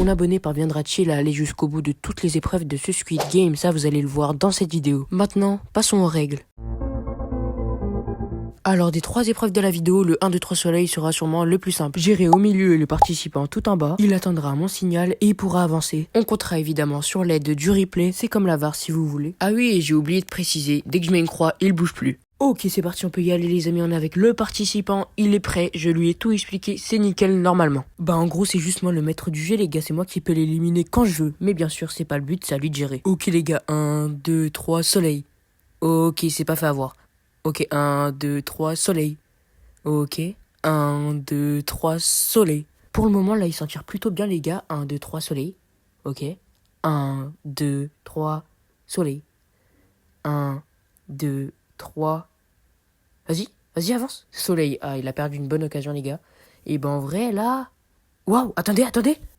mon abonné parviendra-t-il à aller jusqu'au bout de toutes les épreuves de ce Squid Game? Ça, vous allez le voir dans cette vidéo. Maintenant, passons aux règles. Alors, des 3 épreuves de la vidéo, le 1, 2, 3 soleil sera sûrement le plus simple. J'irai au milieu et le participant tout en bas. Il attendra mon signal et il pourra avancer. On comptera évidemment sur l'aide du replay. C'est comme la VAR si vous voulez. Ah oui, et j'ai oublié de préciser, dès que je mets une croix, il bouge plus. Ok, c'est parti, on peut y aller les amis, on est avec le participant, il est prêt, je lui ai tout expliqué, c'est nickel normalement. Bah en gros c'est juste moi le maître du jeu les gars, c'est moi qui peux l'éliminer quand je veux, mais bien sûr c'est pas le but, c'est à lui de gérer. Ok les gars, 1, 2, 3, soleil. Ok, c'est pas fait avoir. Ok, 1, 2, 3, soleil. Ok, 1, 2, 3, soleil. Pour le moment là il s'en tire plutôt bien les gars, 1, 2, 3, soleil. Ok, 1, 2, 3, soleil. 1, 2, 3... Vas-y, avance. Soleil. Ah, il a perdu une bonne occasion, les gars. Et ben, en vrai, là... Waouh, attendez.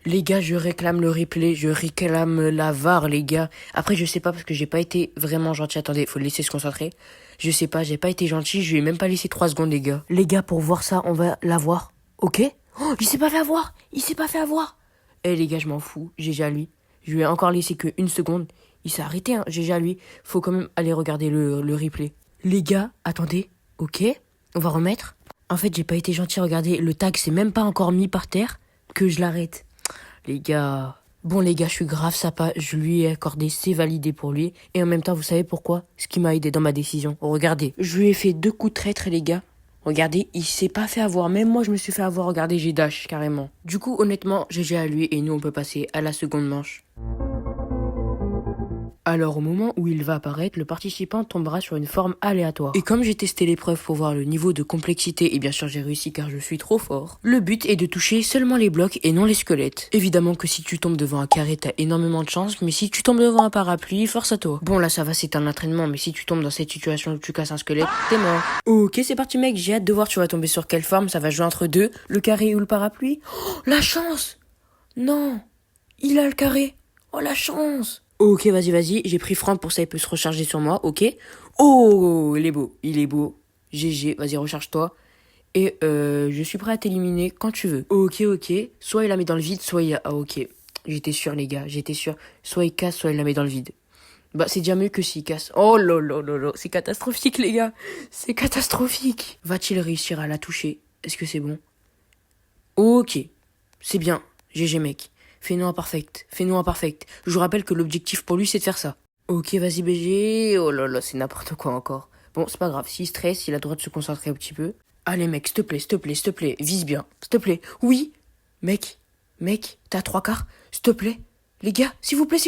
Les gars, je réclame le replay, je réclame la VAR, les gars. Après, je sais pas, parce que j'ai pas été vraiment gentil. Attendez, faut le laisser se concentrer. Je sais pas, j'ai pas été gentil, je lui ai même pas laissé 3 secondes, les gars. Les gars, pour voir ça, on va la voir. Ok? Oh, il s'est pas fait avoir. Eh, les gars, je m'en fous. GG à lui. Je lui ai encore laissé que 1 seconde. Il s'est arrêté, hein. GG à lui. Faut quand même aller regarder le replay. Les gars, attendez. Ok, on va remettre. En fait, j'ai pas été gentil, regardez, le tag s'est même pas encore mis par terre, que je l'arrête. Les gars... Bon les gars, je suis grave sympa, je lui ai accordé, c'est validé pour lui. Et en même temps, vous savez pourquoi? Ce qui m'a aidé dans ma décision. Regardez, je lui ai fait 2 coups de traître les gars. Regardez, il s'est pas fait avoir, même moi je me suis fait avoir, regardez, j'ai dash carrément. Du coup, honnêtement, GG à lui et nous on peut passer à la seconde manche. Alors au moment où il va apparaître, le participant tombera sur une forme aléatoire. Et comme j'ai testé l'épreuve pour voir le niveau de complexité, et bien sûr j'ai réussi car je suis trop fort, le but est de toucher seulement les blocs et non les squelettes. Évidemment que si tu tombes devant un carré, t'as énormément de chance, mais si tu tombes devant un parapluie, force à toi. Bon là ça va, c'est un entraînement, mais si tu tombes dans cette situation où tu casses un squelette, t'es mort. Ok, c'est parti mec, j'ai hâte de voir tu vas tomber sur quelle forme, ça va jouer entre deux, le carré ou le parapluie. Oh, la chance! Non! Il a le carré! Oh la chance! Ok, vas-y, j'ai pris Franck pour ça, il peut se recharger sur moi, ok. Oh, il est beau. GG, vas-y, recharge-toi. Et je suis prêt à t'éliminer quand tu veux. Ok. Soit il la met dans le vide, soit il... Ah, ok. J'étais sûr, les gars, j'étais sûr. Soit il casse, soit il la met dans le vide. Bah, c'est déjà mieux que s'il casse. Oh là, c'est catastrophique, les gars. C'est catastrophique. Va-t-il réussir à la toucher? Est-ce que c'est bon? Ok, c'est bien. GG, mec. Fais-nous un perfect. Je vous rappelle que l'objectif pour lui, c'est de faire ça. Ok, vas-y, BG. Oh là là, c'est n'importe quoi encore. Bon, c'est pas grave. S'il stresse, il a le droit de se concentrer un petit peu. Allez, mec, s'il te plaît. Vise bien. S'il te plaît. Oui. Mec, t'as 3 quarts. S'il te plaît. Les gars, s'il vous plaît.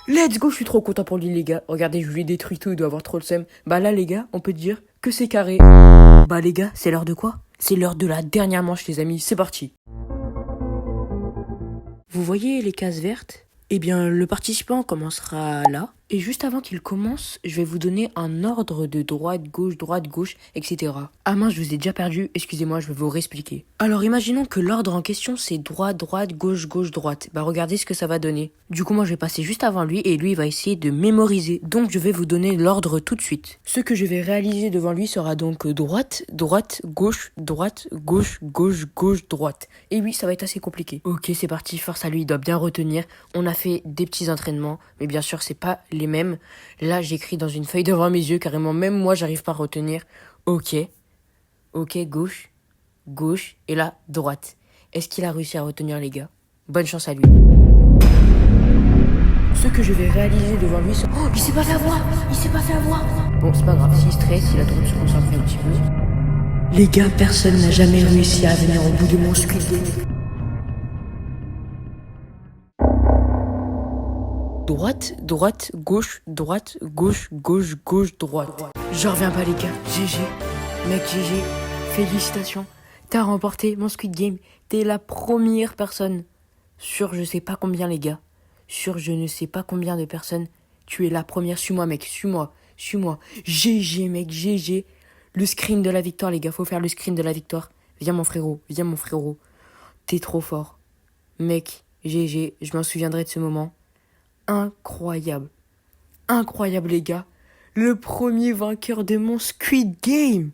Let's go, je suis trop content pour lui, les gars. Regardez, je lui ai détruit tout, il doit avoir trop le seum. Bah là, les gars, on peut dire que c'est carré. Bah les gars, c'est l'heure de quoi? C'est l'heure de la dernière manche, les amis. C'est parti. Vous voyez les cases vertes? Eh bien, le participant commencera là. Et juste avant qu'il commence, je vais vous donner un ordre de droite, gauche, etc. Ah mince, je vous ai déjà perdu. Excusez-moi, je vais vous réexpliquer. Alors, imaginons que l'ordre en question, c'est droite, gauche, droite. Bah, regardez ce que ça va donner. Du coup, moi, je vais passer juste avant lui et lui, il va essayer de mémoriser. Donc, je vais vous donner l'ordre tout de suite. Ce que je vais réaliser devant lui sera donc droite, gauche, droite. Et oui, ça va être assez compliqué. Ok, c'est parti, force à lui, il doit bien retenir. On a fait des petits entraînements, mais bien sûr, c'est pas les mêmes. Là, j'écris dans une feuille devant mes yeux, carrément, même moi, j'arrive pas à retenir. Ok, gauche, et là, droite. Est-ce qu'il a réussi à retenir, les gars? Bonne chance à lui. Ce que je vais réaliser devant lui, c'est... Oh, il s'est pas fait avoir. Bon, c'est pas grave, s'il stresse, il a le droit de se concentrer un petit peu. Les gars, personne n'a jamais réussi à venir au bout de mon Squid Game. Droite, gauche, droite. J'en reviens pas les gars, GG. Mec, GG, félicitations. T'as remporté mon Squid Game. T'es la première personne sur je sais pas combien les gars. Sur je ne sais pas combien de personnes. Tu es la première, suis-moi mec, suis-moi. GG mec, GG. Le screen de la victoire les gars, faut faire le screen de la victoire. Viens mon frérot. T'es trop fort. Mec, GG, je m'en souviendrai de ce moment. Incroyable les gars, le premier vainqueur de mon Squid Game.